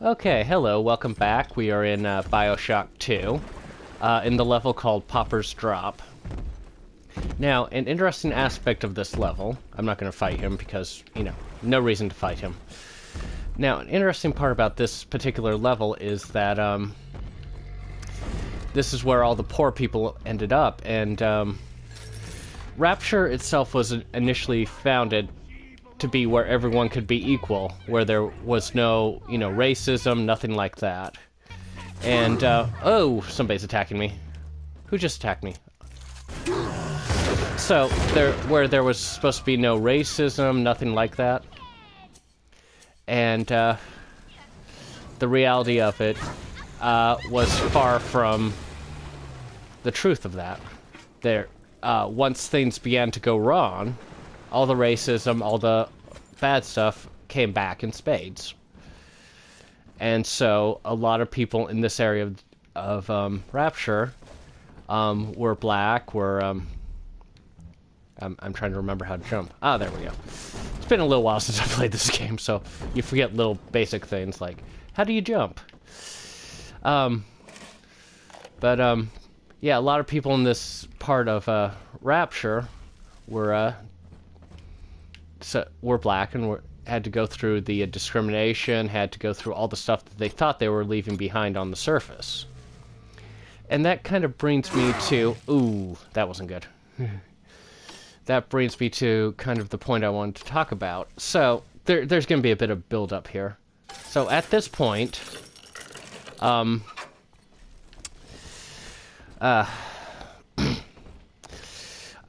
Okay, hello, welcome back. We are in Bioshock 2, in the level called Popper's Drop. Now, an interesting aspect of this level, I'm not going to fight him because, no reason to fight him. Now, an interesting part about this particular level is that, this is where all the poor people ended up, and, Rapture itself was initially founded to be where everyone could be equal, where there was no, racism, nothing like that. And, oh, somebody's attacking me. Who just attacked me? So, where there was supposed to be no racism, nothing like that. And, the reality of it, was far from the truth of that. Once things began to go wrong, all the racism, all the bad stuff came back in spades. And so a lot of people in this area of Rapture were black, I'm trying to remember how to jump. Ah, there we go. It's been a little while since I played this game, so you forget little basic things like, how do you jump? Yeah, a lot of people in this part of Rapture were black and had to go through the discrimination, had to go through all the stuff that they thought they were leaving behind on the surface. And that kind of brings me to... Ooh, that wasn't good. That brings me to kind of the point I wanted to talk about. So, there's going to be a bit of build-up here. So, at this point...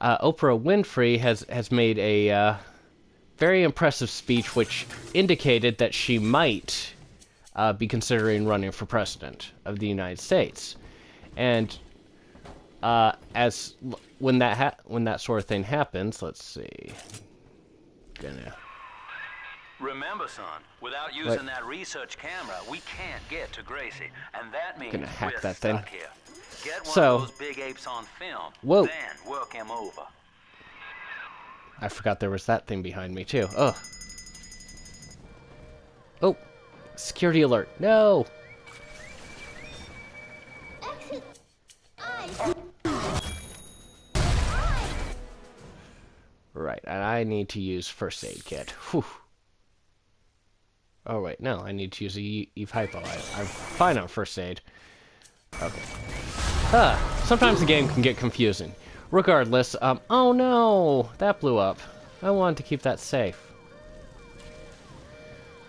Oprah Winfrey has made a very impressive speech which indicated that she might be considering running for president of the United States. And when that sort of thing happens, let's see. Remember, son, without using that research camera, we can't get to Gracie, and that means gonna hack we're that stuck thing. here. Get one So, of those big apes on film, whoa. then work him over. I forgot there was that thing behind me, too. Ugh. Oh. Security alert. No! Right, and I need to use first aid kit. Whew. Oh, wait, no, I need to use a Eve Hypo. I'm fine on first aid. Okay. Sometimes the game can get confusing. Regardless, oh no! That blew up. I wanted to keep that safe.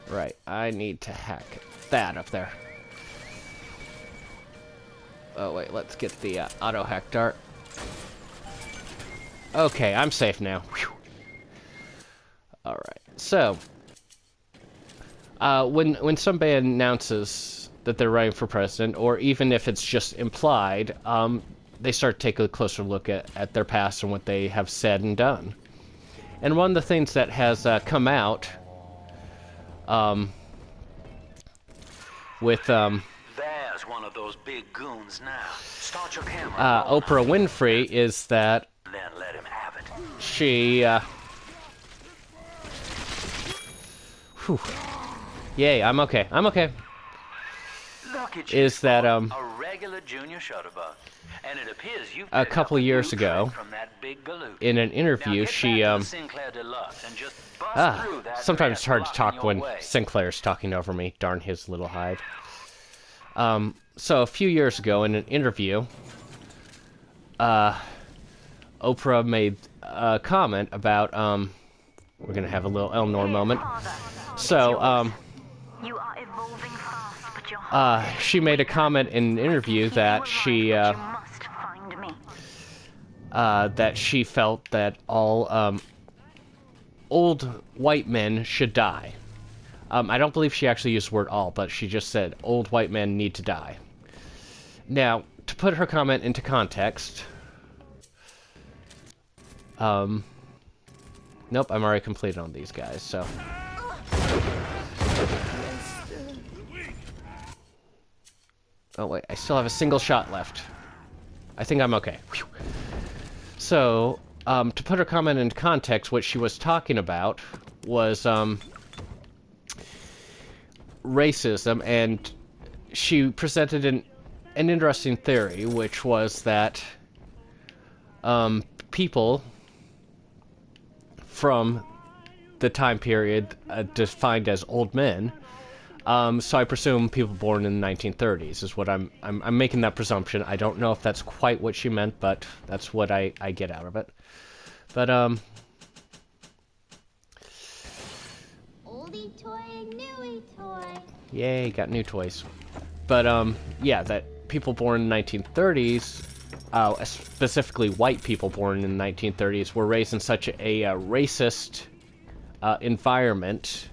Right, I need to hack that up there. Oh wait, let's get the auto hack dart. Okay, I'm safe now. Whew. Alright, so... when somebody announces that they're running for president, or even if it's just implied, they start to take a closer look at their past and what they have said and done. And one of the things that has come out with There's one of those big goons now. Start your camera. Oprah Winfrey is that Then let him have it. she whew. Yay, I'm okay. I'm okay. Look at Is that a regular junior shutterbug. And it appears you've a couple years ago, from that big galoot. in an interview, she sometimes it's hard to talk when Sinclair's talking over me. Darn his little hide. So a few years ago, in an interview, Oprah made a comment about we're gonna have a little Eleanor moment. So she made a comment in an interview that she felt that all old white men should die. I don't believe she actually used the word all, but she just said old white men need to die. Now, to put her comment into context, nope, I'm already completed on these guys, so. Oh wait, I still have a single shot left. I think I'm okay. Whew. So, to put her comment into context, what she was talking about was, racism, and she presented an interesting theory, which was that people from the time period defined as old men. So I presume people born in the 1930s is what I'm making that presumption. I don't know if that's quite what she meant, but that's what I get out of it. But oldie toy, newie toy. Yay, got new toys. But yeah, that people born in the 1930s, specifically white people born in the 1930s, were raised in such a racist environment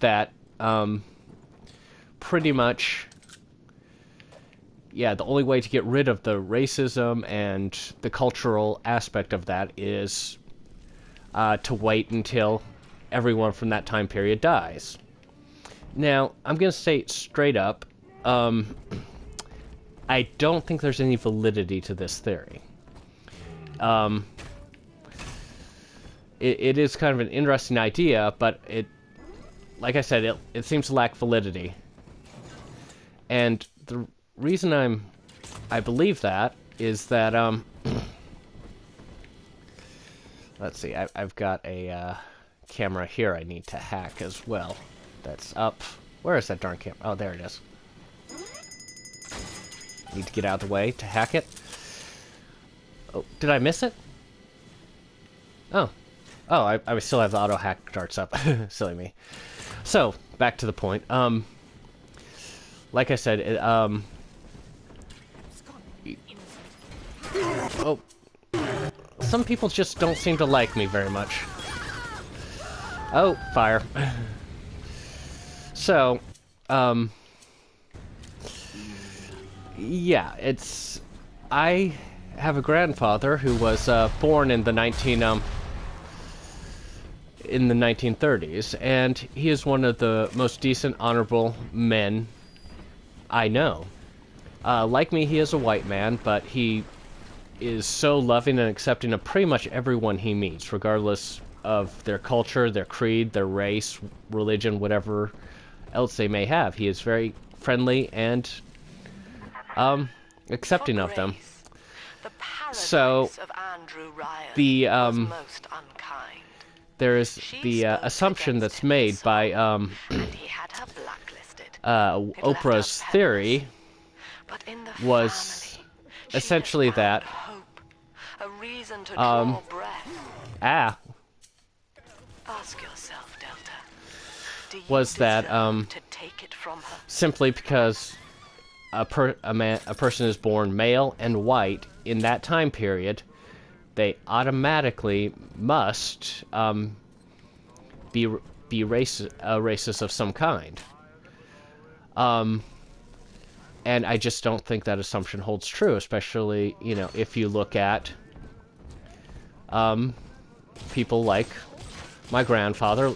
that pretty much, yeah, the only way to get rid of the racism and the cultural aspect of that is to wait until everyone from that time period dies. Now, I'm going to say straight up, I don't think there's any validity to this theory. It is kind of an interesting idea, but like I said, it seems to lack validity. And the reason I believe that is that, let's see, I've got a camera here I need to hack as well. That's up. Where is that darn camera? Oh, there it is. Need to get out of the way to hack it. Oh, did I miss it? Oh. Oh, I still have the auto hack darts up. Silly me. So, back to the point. Like I said, oh, some people just don't seem to like me very much. Oh, fire. So, yeah, I have a grandfather who was born in the 1930s, and he is one of the most decent, honorable men I know. Like me, he is a white man, but he is so loving and accepting of pretty much everyone he meets, regardless of their culture, their creed, their race, religion, whatever else they may have. He is very friendly and accepting of them. So the there is the assumption that's made by Oprah's theory was essentially that was that simply because a person is born male and white in that time period, they automatically must be racist of some kind. And I just don't think that assumption holds true, especially, you know, if you look at people like my grandfather,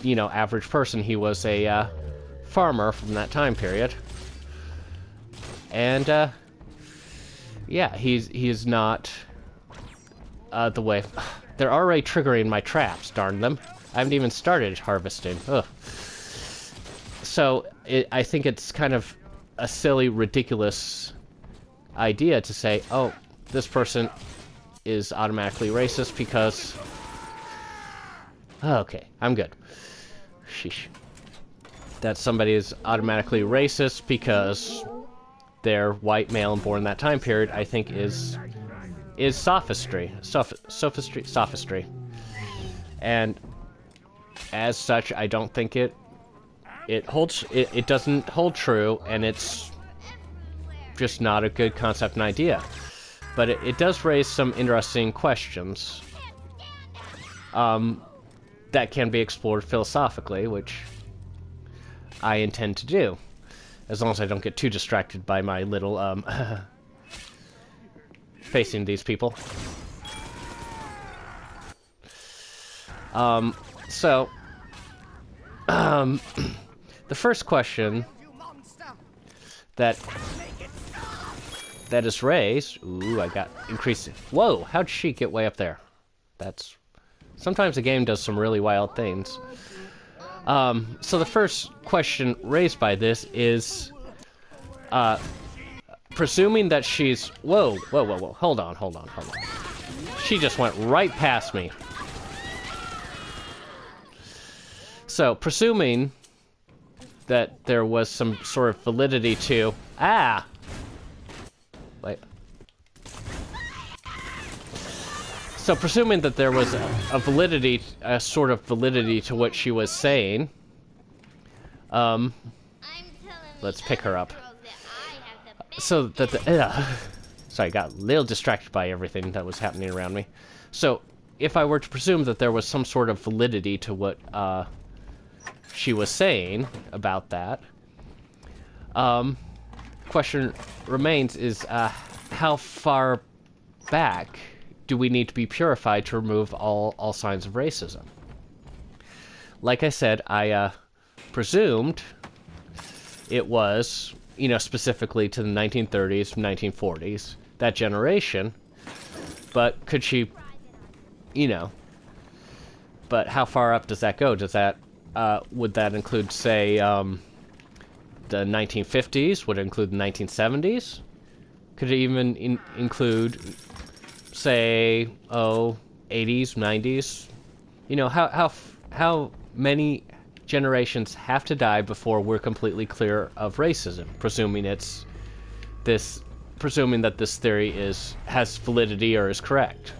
you know, average person. He was a farmer from that time period. And, yeah, he is not the way... They're already triggering my traps, darn them. I haven't even started harvesting. Ugh. So, I think it's kind of a silly, ridiculous idea to say, oh, this person is automatically racist because... Okay, I'm good. Sheesh. That somebody is automatically racist because they're white, male, and born in that time period, I think is sophistry. Sophistry. And as such, I don't think it doesn't hold true, and it's just not a good concept and idea. But it does raise some interesting questions that can be explored philosophically, which I intend to do, as long as I don't get too distracted by my little facing these people. So the first question that is raised... Ooh, I got increased... Whoa, how'd she get way up there? That's... Sometimes the game does some really wild things. So the first question raised by this is, presuming that she's... Whoa, whoa, whoa, whoa. Hold on, hold on, hold on. She just went right past me. So, presuming that there was some sort of validity to... Ah! Wait. So, presuming that there was a validity, a sort of validity to what she was saying, let's pick her up. So that the... Sorry, I got a little distracted by everything that was happening around me. So, if I were to presume that there was some sort of validity to what, she was saying about that, question remains is, how far back do we need to be purified to remove all signs of racism? Like I said, I, presumed it was, you know, specifically to the 1930s, 1940s, that generation, but could she, you know, but how far up does that go? Does that, would that include, say, the 1950s? Would it include the 1970s? Could it even include, say, 80s, 90s? You know, how many generations have to die before we're completely clear of racism? Presuming that this theory has validity or is correct.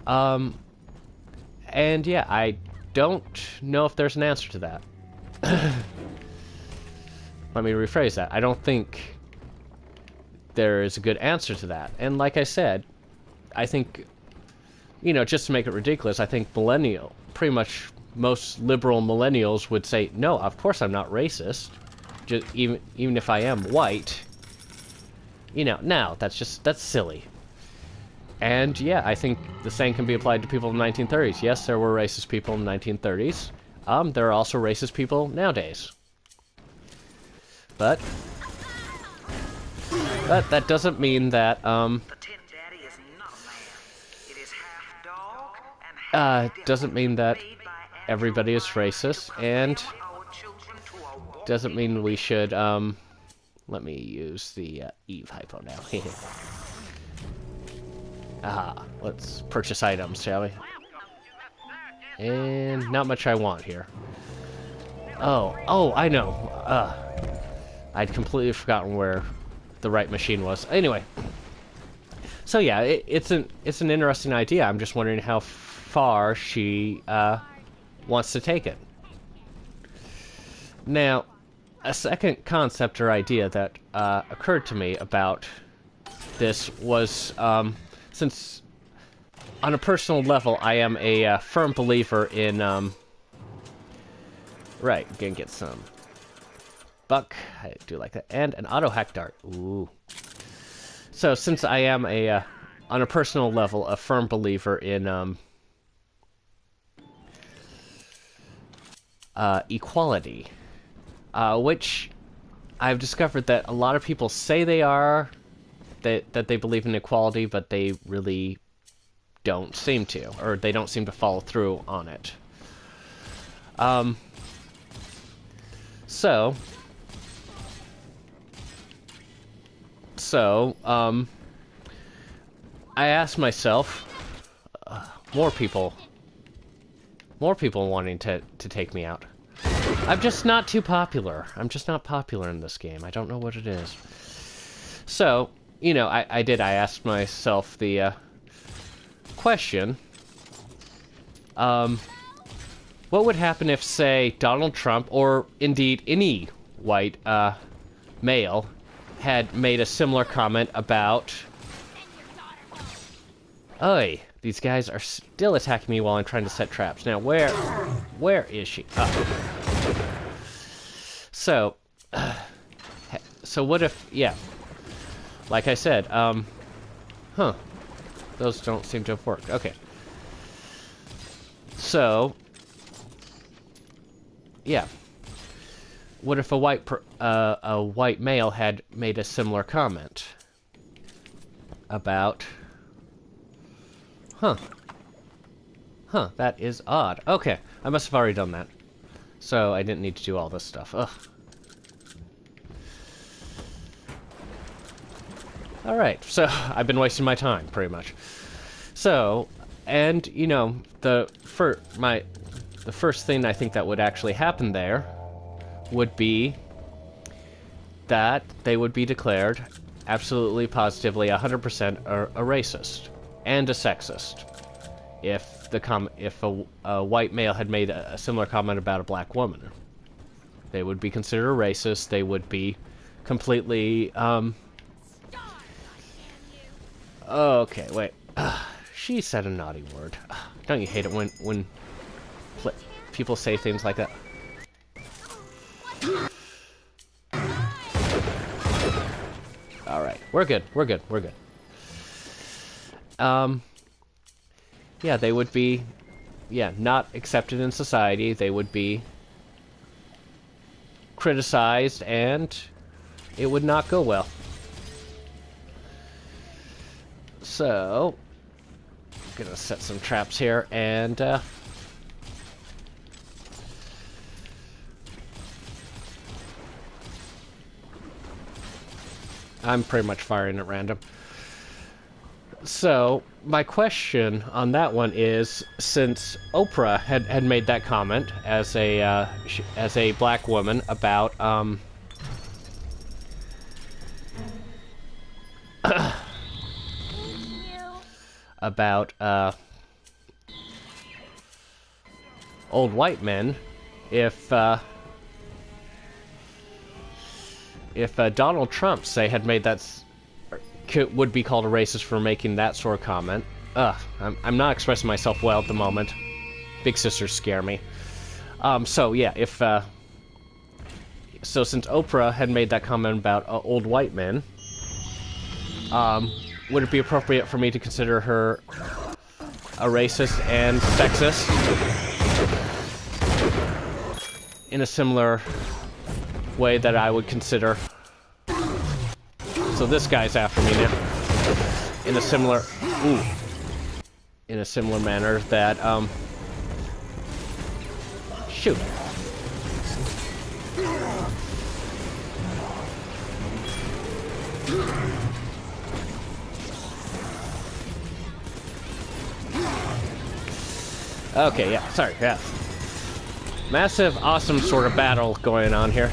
And yeah, I don't know if there's an answer to that. Let me rephrase that. I don't think there is a good answer to that. And like I said, I think, you know, just to make it ridiculous, I think pretty much most liberal millennials would say, no, of course I'm not racist. Just even if I am white. You know, no, that's silly. And yeah, I think the same can be applied to people in the 1930s. Yes, there were racist people in the 1930s. There are also racist people nowadays. But that doesn't mean that, doesn't mean that everybody is racist, and doesn't mean we should, let me use the, Eve hypo now. Let's purchase items, shall we? And not much I want here. Oh, I know. I'd completely forgotten where the right machine was. Anyway. So yeah, it's an interesting idea. I'm just wondering how far she, wants to take it. Now, a second concept or idea that, occurred to me about this was, since on a personal level I am a firm believer in, right, gonna get some buck, I do like that, and an auto hack dart. Ooh. So since I am a, on a personal level, a firm believer in, equality, which I've discovered that a lot of people say they are, that they believe in equality, but they really don't seem to, or they don't seem to follow through on it. So, I asked myself, more people wanting to take me out. I'm just not too popular. I'm just not popular in this game. I don't know what it is. So, you know, I asked myself the, question, what would happen if, say, Donald Trump, or indeed any white, male, had made a similar comment about... Oy, these guys are still attacking me while I'm trying to set traps. Now, where is she? Oh. So what if, yeah, like I said, those don't seem to have worked. Okay. So, yeah. What if a white male had made a similar comment about... That is odd. Okay, I must have already done that. So I didn't need to do all this stuff. Ugh. Alright, so I've been wasting my time, pretty much. So, and, you know, the first thing I think that would actually happen there would be that they would be declared absolutely, positively, 100% a racist and a sexist. If a white male had made a similar comment about a black woman, they would be considered a racist. They would be completely, okay, wait. She said a naughty word. Don't you hate it when people say things like that? Alright, we're good, we're good, we're good. Yeah, they would be, not accepted in society. They would be criticized, and it would not go well. So, I'm gonna set some traps here, and, I'm pretty much firing at random. So, my question on that one is, since Oprah had made that comment as a black woman about, about, old white men, if Donald Trump, say, had made that... would be called a racist for making that sort of comment. I'm not expressing myself well at the moment. Big sisters scare me. So yeah, so since Oprah had made that comment about old white men, would it be appropriate for me to consider her a racist and sexist in a similar way that I would consider... So this guy's after me now, in a similar, manner that, shoot. Okay, yeah, sorry, yeah. Massive, awesome sort of battle going on here.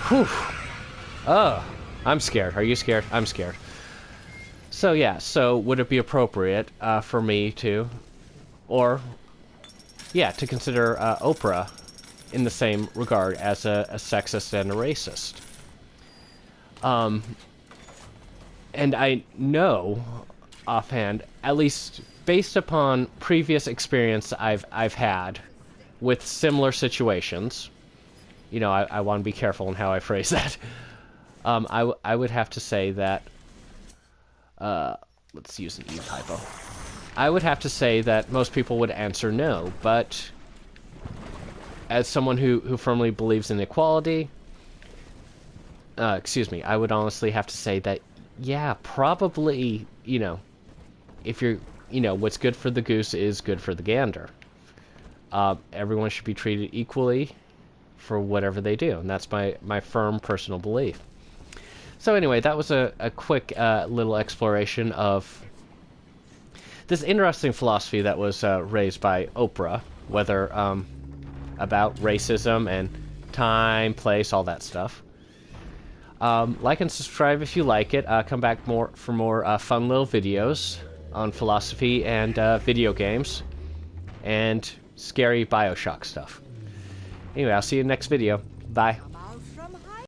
Whew. Oh, I'm scared. Are you scared? I'm scared. So yeah, so would it be appropriate for me to, or, yeah, to consider Oprah in the same regard as a sexist and a racist? And I know, offhand, at least based upon previous experience I've had with similar situations, you know, I want to be careful in how I phrase that. I would have to say that, let's use an E typo. I would have to say that most people would answer no, but as someone who firmly believes in equality, I would honestly have to say that, yeah, probably, you know, if you're, you know, what's good for the goose is good for the gander. Everyone should be treated equally for whatever they do, and that's my firm personal belief. So anyway, that was a quick little exploration of this interesting philosophy that was raised by Oprah, whether about racism and time, place, all that stuff. Like and subscribe if you like it. Come back for more fun little videos on philosophy and video games and scary Bioshock stuff. Anyway, I'll see you in the next video. Bye.